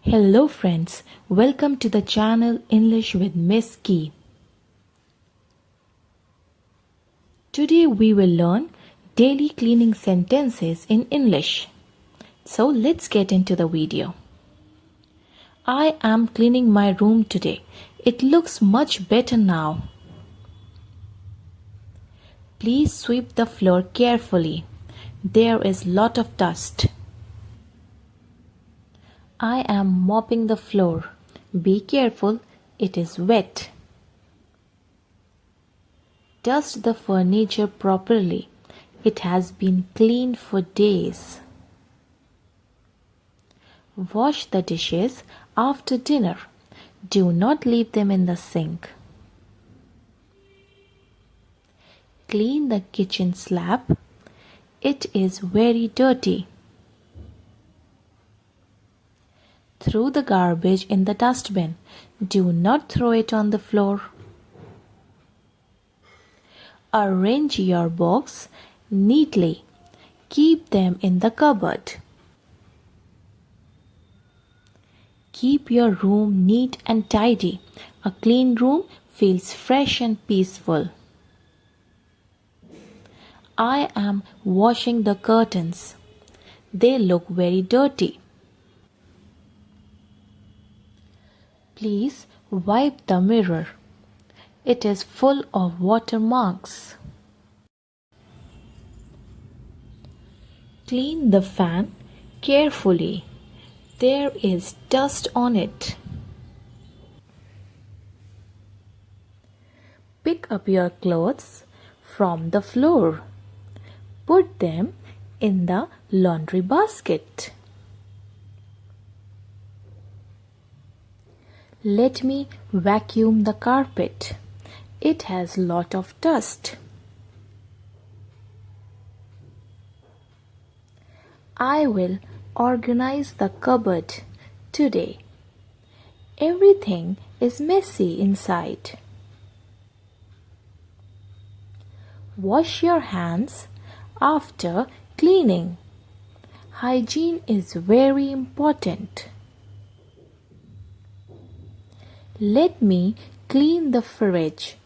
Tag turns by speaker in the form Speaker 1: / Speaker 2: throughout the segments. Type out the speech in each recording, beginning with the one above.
Speaker 1: Hello friends, welcome to the channel English with Miss Key. Today we will learn daily cleaning sentences in English. So let's get into the video. I am cleaning my room today. It looks much better now. Please sweep the floor carefully. There is lot of dust. I am mopping the floor. Be careful, it is wet. Dust the furniture properly. It has been cleaned for days. Wash the dishes after dinner. Do not leave them in the sink. Clean the kitchen slab. It is very dirty. Throw the garbage in the dustbin. Do not throw it on the floor. Arrange your books neatly. Keep them in the cupboard. Keep your room neat and tidy. A clean room feels fresh and peaceful. I am washing the curtains. They look very dirty. Please wipe the mirror. It is full of watermarks. Clean the fan carefully. There is dust on it. Pick up your clothes from the floor. Put them in the laundry basket. Let me vacuum the carpet. It has lot of dust. I will organize the cupboard today. Everything is messy inside. Wash your hands after cleaning. Hygiene is very important. Let me clean the fridge.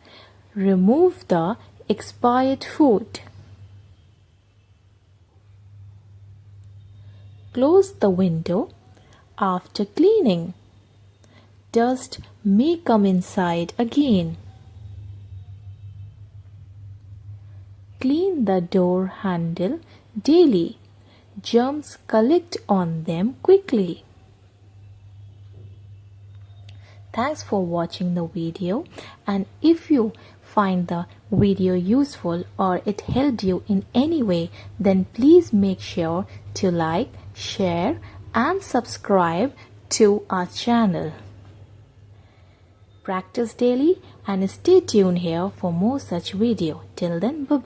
Speaker 1: Remove the expired food. Close the window after cleaning. Dust may come inside again. Clean the door handle daily. Germs collect on them quickly. Thanks for watching the video, and if you find the video useful or it helped you in any way, then please make sure to like, share and subscribe to our channel. Practice daily and stay tuned here for more such video. Till then, bye bye.